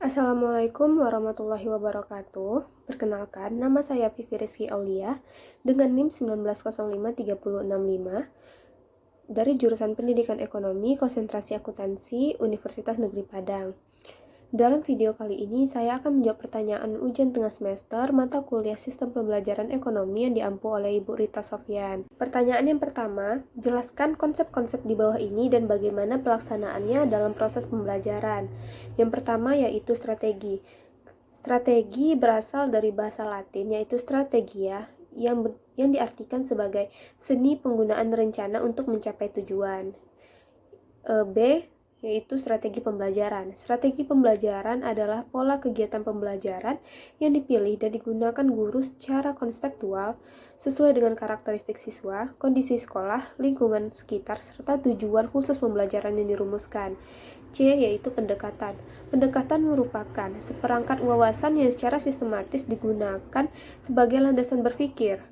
Assalamualaikum warahmatullahi wabarakatuh. Perkenalkan, nama saya Vivi Rizky Aulia dengan NIM 19053065 dari jurusan Pendidikan Ekonomi Konsentrasi Akuntansi Universitas Negeri Padang. Dalam video kali ini, saya akan menjawab pertanyaan ujian tengah semester mata kuliah Sistem Pembelajaran Ekonomi yang diampu oleh Ibu Rita Sofyan. Pertanyaan yang pertama, jelaskan konsep-konsep di bawah ini dan bagaimana pelaksanaannya dalam proses pembelajaran. Yang pertama yaitu strategi. Strategi berasal dari bahasa Latin yaitu strategia yang diartikan sebagai seni penggunaan rencana untuk mencapai tujuan. B yaitu strategi pembelajaran. Strategi pembelajaran adalah pola kegiatan pembelajaran yang dipilih dan digunakan guru secara konseptual sesuai dengan karakteristik siswa, kondisi sekolah, lingkungan sekitar, serta tujuan khusus pembelajaran yang dirumuskan. C yaitu pendekatan. Pendekatan merupakan seperangkat wawasan yang secara sistematis digunakan sebagai landasan berpikir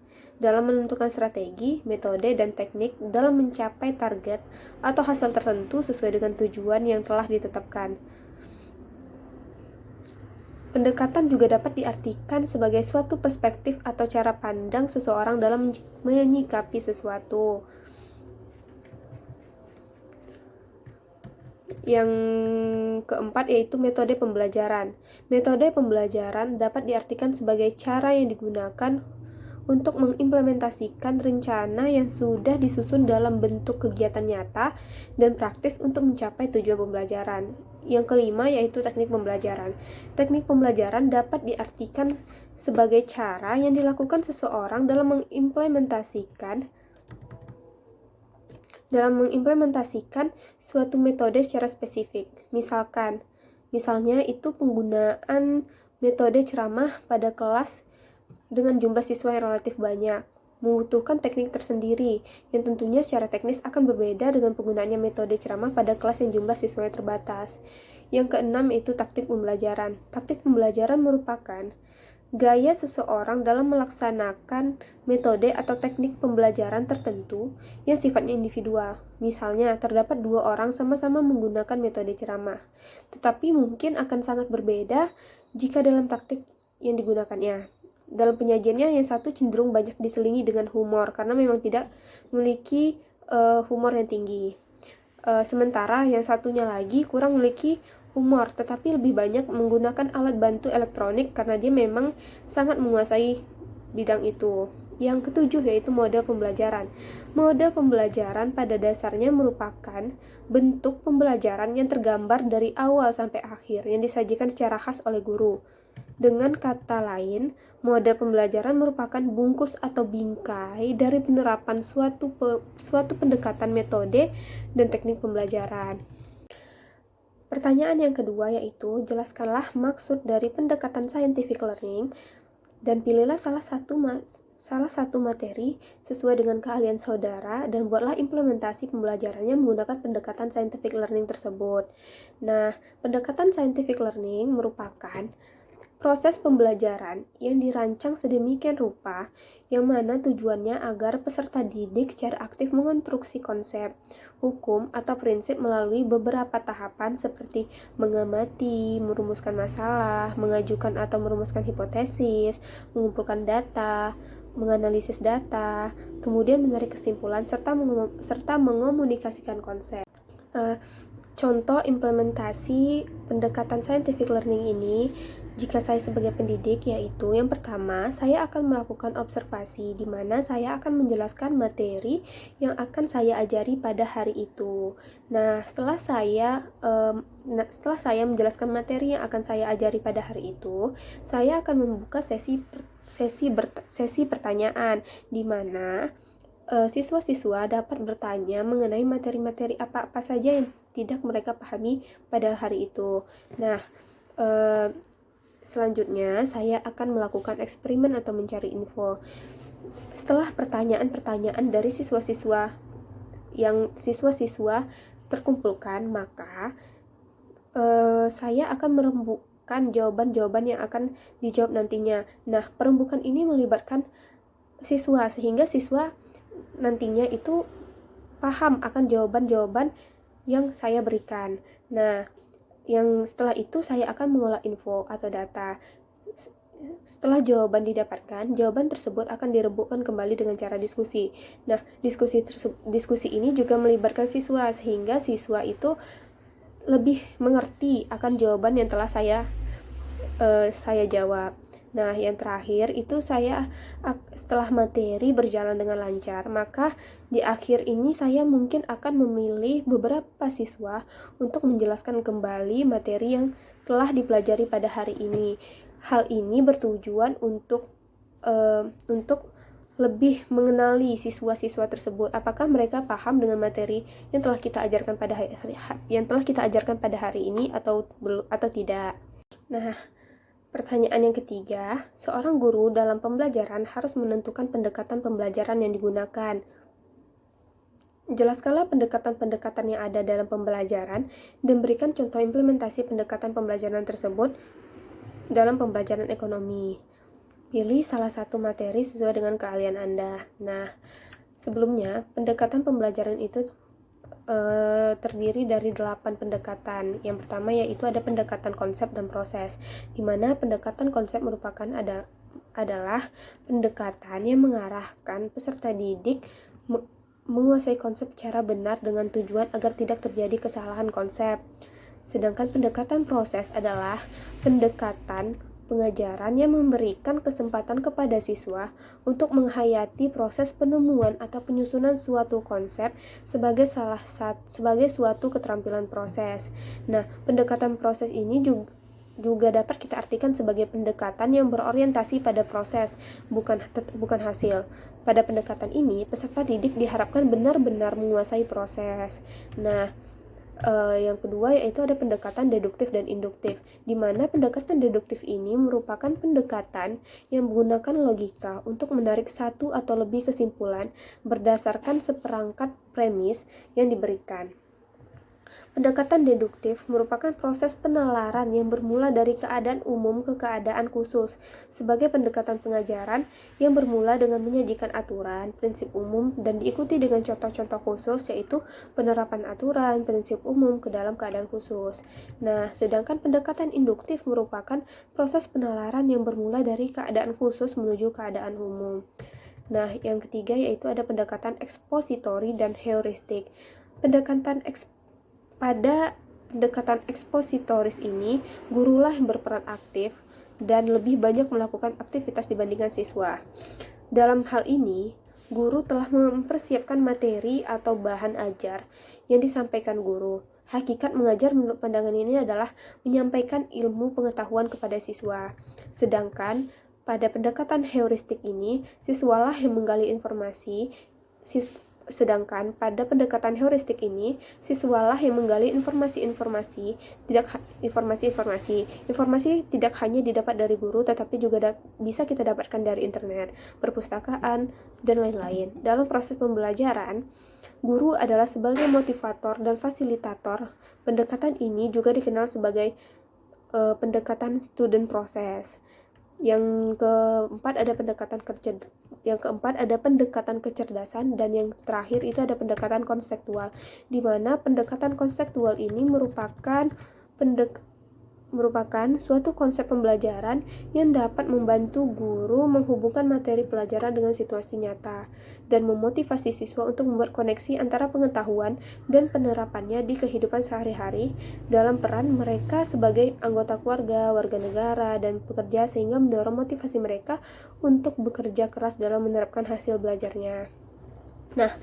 dalam menentukan strategi, metode, dan teknik dalam mencapai target atau hasil tertentu sesuai dengan tujuan yang telah ditetapkan. Pendekatan juga dapat diartikan sebagai suatu perspektif atau cara pandang seseorang dalam menyikapi sesuatu. Yang keempat yaitu metode pembelajaran. Metode pembelajaran dapat diartikan sebagai cara yang digunakan untuk mengimplementasikan rencana yang sudah disusun dalam bentuk kegiatan nyata dan praktis untuk mencapai tujuan pembelajaran. Yang kelima yaitu teknik pembelajaran. Teknik pembelajaran dapat diartikan sebagai cara yang dilakukan seseorang dalam mengimplementasikan suatu metode secara spesifik. Misalnya itu penggunaan metode ceramah pada kelas dengan jumlah siswa yang relatif banyak, membutuhkan teknik tersendiri yang tentunya secara teknis akan berbeda dengan penggunaannya metode ceramah pada kelas yang jumlah siswanya terbatas. Yang keenam yaitu taktik pembelajaran. Taktik pembelajaran merupakan gaya seseorang dalam melaksanakan metode atau teknik pembelajaran tertentu yang sifatnya individual. Misalnya, terdapat dua orang sama-sama menggunakan metode ceramah, tetapi mungkin akan sangat berbeda jika dalam taktik yang digunakannya. Dalam penyajiannya, yang satu cenderung banyak diselingi dengan humor karena memang tidak memiliki humor yang tinggi. Sementara yang satunya lagi kurang memiliki humor, tetapi lebih banyak menggunakan alat bantu elektronik karena dia memang sangat menguasai bidang itu. Yang ketujuh yaitu model pembelajaran. Model pembelajaran pada dasarnya merupakan bentuk pembelajaran yang tergambar dari awal sampai akhir yang disajikan secara khas oleh guru. Dengan kata lain, model pembelajaran merupakan bungkus atau bingkai dari penerapan suatu pendekatan metode dan teknik pembelajaran. Pertanyaan yang kedua yaitu, jelaskanlah maksud dari pendekatan scientific learning dan pilihlah salah satu materi sesuai dengan keahlian saudara dan buatlah implementasi pembelajarannya menggunakan pendekatan scientific learning tersebut. Nah, pendekatan scientific learning merupakan proses pembelajaran yang dirancang sedemikian rupa yang mana tujuannya agar peserta didik secara aktif mengonstruksi konsep, hukum, atau prinsip melalui beberapa tahapan seperti mengamati, merumuskan masalah, mengajukan atau merumuskan hipotesis, mengumpulkan data, menganalisis data, kemudian menarik kesimpulan, serta mengomunikasikan konsep. Contoh implementasi pendekatan scientific learning ini jika saya sebagai pendidik yaitu yang pertama, saya akan melakukan observasi di mana saya akan menjelaskan materi yang akan saya ajari pada hari itu. Nah, setelah saya menjelaskan materi yang akan saya ajari pada hari itu, saya akan membuka sesi pertanyaan di mana siswa-siswa dapat bertanya mengenai materi-materi apa-apa saja yang tidak mereka pahami pada hari itu. Nah, selanjutnya saya akan melakukan eksperimen atau mencari info. Setelah pertanyaan-pertanyaan dari siswa-siswa terkumpulkan, maka saya akan merembukan jawaban-jawaban yang akan dijawab nantinya. Nah, perembukan ini melibatkan siswa sehingga siswa nantinya itu paham akan jawaban-jawaban yang saya berikan. Nah, setelah itu saya akan mengolah info atau data. Setelah jawaban didapatkan, jawaban tersebut akan direbutkan kembali dengan cara diskusi. Nah, diskusi ini juga melibatkan siswa, sehingga siswa itu lebih mengerti akan jawaban yang telah saya jawab. Nah, yang terakhir itu setelah materi berjalan dengan lancar, maka di akhir ini saya mungkin akan memilih beberapa siswa untuk menjelaskan kembali materi yang telah dipelajari pada hari ini. Hal ini bertujuan untuk lebih mengenali siswa-siswa tersebut, apakah mereka paham dengan materi yang telah kita ajarkan pada hari ini atau tidak. Nah, pertanyaan yang ketiga, seorang guru dalam pembelajaran harus menentukan pendekatan pembelajaran yang digunakan. Jelaskanlah pendekatan-pendekatan yang ada dalam pembelajaran dan berikan contoh implementasi pendekatan pembelajaran tersebut dalam pembelajaran ekonomi. Pilih salah satu materi sesuai dengan keahlian Anda. Nah, sebelumnya, pendekatan pembelajaran itu terdiri dari 8 pendekatan. Yang pertama yaitu ada pendekatan konsep dan proses, di mana pendekatan konsep merupakan adalah pendekatan yang mengarahkan peserta didik menguasai konsep secara benar dengan tujuan agar tidak terjadi kesalahan konsep. Sedangkan pendekatan proses adalah pendekatan pengajaran yang memberikan kesempatan kepada siswa untuk menghayati proses penemuan atau penyusunan suatu konsep sebagai suatu keterampilan proses. Nah, pendekatan proses ini juga dapat kita artikan sebagai pendekatan yang berorientasi pada proses, bukan hasil. Pada pendekatan ini, peserta didik diharapkan benar-benar menguasai proses. Nah, yang kedua yaitu ada pendekatan deduktif dan induktif, di mana pendekatan deduktif ini merupakan pendekatan yang menggunakan logika untuk menarik satu atau lebih kesimpulan berdasarkan seperangkat premis yang diberikan. Pendekatan deduktif merupakan proses penalaran yang bermula dari keadaan umum ke keadaan khusus, sebagai pendekatan pengajaran yang bermula dengan menyajikan aturan, prinsip umum, dan diikuti dengan contoh-contoh khusus, yaitu penerapan aturan, prinsip umum ke dalam keadaan khusus. Nah, sedangkan pendekatan induktif merupakan proses penalaran yang bermula dari keadaan khusus menuju keadaan umum. Nah, yang ketiga yaitu ada pendekatan ekspositori dan heuristik. Pada pendekatan ekspositoris ini, gurulah yang berperan aktif dan lebih banyak melakukan aktivitas dibandingkan siswa. Dalam hal ini, guru telah mempersiapkan materi atau bahan ajar yang disampaikan guru. Hakikat mengajar menurut pandangan ini adalah menyampaikan ilmu pengetahuan kepada siswa. Sedangkan pada pendekatan heuristik ini, siswalah yang menggali informasi. Siswalah yang menggali informasi tidak hanya didapat dari guru, tetapi juga bisa kita dapatkan dari internet, perpustakaan, dan lain-lain. Dalam proses pembelajaran, guru adalah sebagai motivator dan fasilitator. Pendekatan ini juga dikenal sebagai pendekatan student process. Yang keempat ada pendekatan kecerdasan, dan yang terakhir itu ada pendekatan konseptual, di mana pendekatan konseptual ini merupakan suatu konsep pembelajaran yang dapat membantu guru menghubungkan materi pelajaran dengan situasi nyata dan memotivasi siswa untuk membuat koneksi antara pengetahuan dan penerapannya di kehidupan sehari-hari dalam peran mereka sebagai anggota keluarga, warga negara, dan pekerja, sehingga mendorong motivasi mereka untuk bekerja keras dalam menerapkan hasil belajarnya. Nah,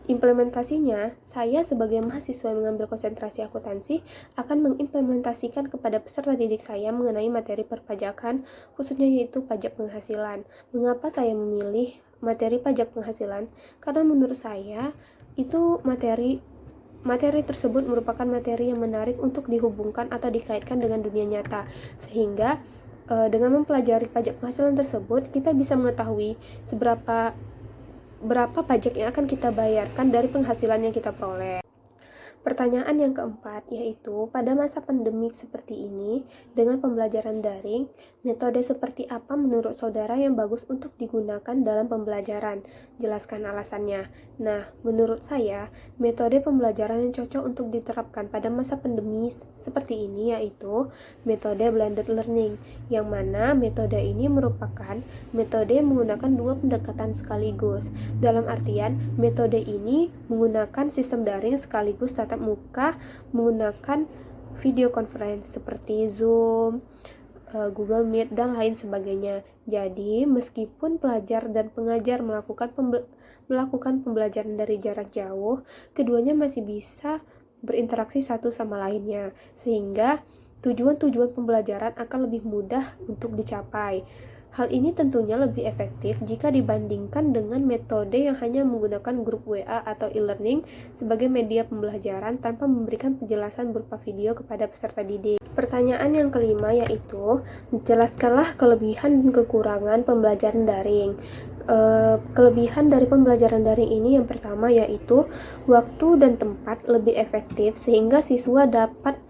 implementasinya, saya sebagai mahasiswa yang mengambil konsentrasi akuntansi akan mengimplementasikan kepada peserta didik saya mengenai materi perpajakan, khususnya yaitu pajak penghasilan. Mengapa saya memilih materi pajak penghasilan? Karena menurut saya itu materi tersebut merupakan materi yang menarik untuk dihubungkan atau dikaitkan dengan dunia nyata, sehingga dengan mempelajari pajak penghasilan tersebut kita bisa mengetahui berapa pajak yang akan kita bayarkan dari penghasilan yang kita peroleh. Pertanyaan yang keempat yaitu, pada masa pandemik seperti ini, dengan pembelajaran daring, metode seperti apa menurut saudara yang bagus untuk digunakan dalam pembelajaran? Jelaskan alasannya. Nah, menurut saya, metode pembelajaran yang cocok untuk diterapkan pada masa pandemi seperti ini yaitu metode blended learning, yang mana metode ini merupakan metode yang menggunakan dua pendekatan sekaligus. Dalam artian, metode ini menggunakan sistem daring sekaligus tatap muka menggunakan video conference seperti Zoom, Google Meet, dan lain sebagainya. Jadi, meskipun pelajar dan pengajar melakukan pembelajaran dari jarak jauh, keduanya masih bisa berinteraksi satu sama lainnya, sehingga tujuan-tujuan pembelajaran akan lebih mudah untuk dicapai. Hal ini tentunya lebih efektif jika dibandingkan dengan metode yang hanya menggunakan grup WA atau e-learning sebagai media pembelajaran tanpa memberikan penjelasan berupa video kepada peserta didik. Pertanyaan yang kelima yaitu, jelaskanlah kelebihan dan kekurangan pembelajaran daring. Kelebihan dari pembelajaran daring ini yang pertama yaitu waktu dan tempat lebih efektif sehingga siswa dapat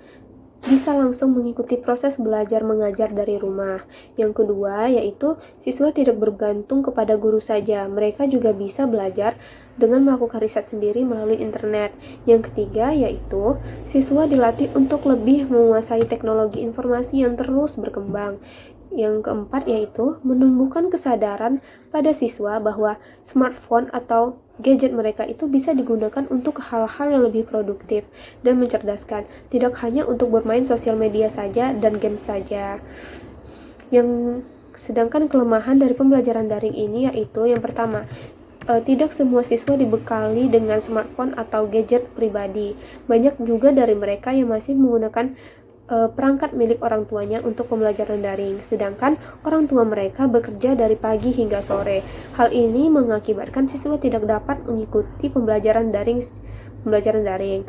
bisa langsung mengikuti proses belajar mengajar dari rumah. Yang kedua yaitu siswa tidak bergantung kepada guru saja, mereka juga bisa belajar dengan melakukan riset sendiri melalui internet. Yang ketiga yaitu siswa dilatih untuk lebih menguasai teknologi informasi yang terus berkembang. Yang keempat yaitu menumbuhkan kesadaran pada siswa bahwa smartphone atau gadget mereka itu bisa digunakan untuk hal-hal yang lebih produktif dan mencerdaskan, tidak hanya untuk bermain sosial media saja dan game saja. Sedangkan kelemahan dari pembelajaran daring ini yaitu yang pertama, tidak semua siswa dibekali dengan smartphone atau gadget pribadi. Banyak juga dari mereka yang masih menggunakan perangkat milik orang tuanya untuk pembelajaran daring, sedangkan orang tua mereka bekerja dari pagi hingga sore. Hal ini mengakibatkan siswa tidak dapat mengikuti pembelajaran daring.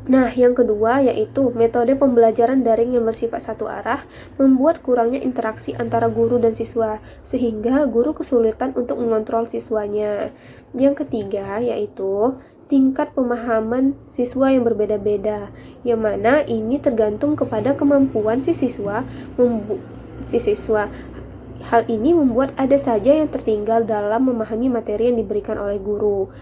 Nah, yang kedua yaitu metode pembelajaran daring yang bersifat satu arah membuat kurangnya interaksi antara guru dan siswa, sehingga guru kesulitan untuk mengontrol siswanya. Yang ketiga yaitu tingkat pemahaman siswa yang berbeda-beda, yang mana ini tergantung kepada kemampuan si siswa. Hal ini membuat ada saja yang tertinggal dalam memahami materi yang diberikan oleh guru.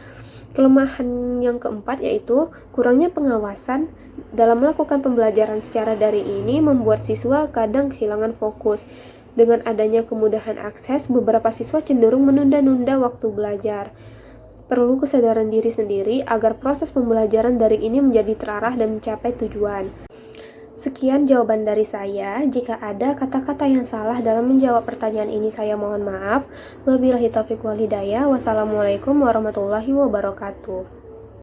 Kelemahan yang keempat yaitu kurangnya pengawasan dalam melakukan pembelajaran secara daring ini membuat siswa kadang kehilangan fokus. Dengan adanya kemudahan akses, beberapa siswa cenderung menunda-nunda waktu belajar. Perlu kesadaran diri sendiri agar proses pembelajaran daring ini menjadi terarah dan mencapai tujuan. Sekian jawaban dari saya. Jika ada kata-kata yang salah dalam menjawab pertanyaan ini, saya mohon maaf. Wabillahi taufiq wal hidayah. Wassalamualaikum warahmatullahi wabarakatuh.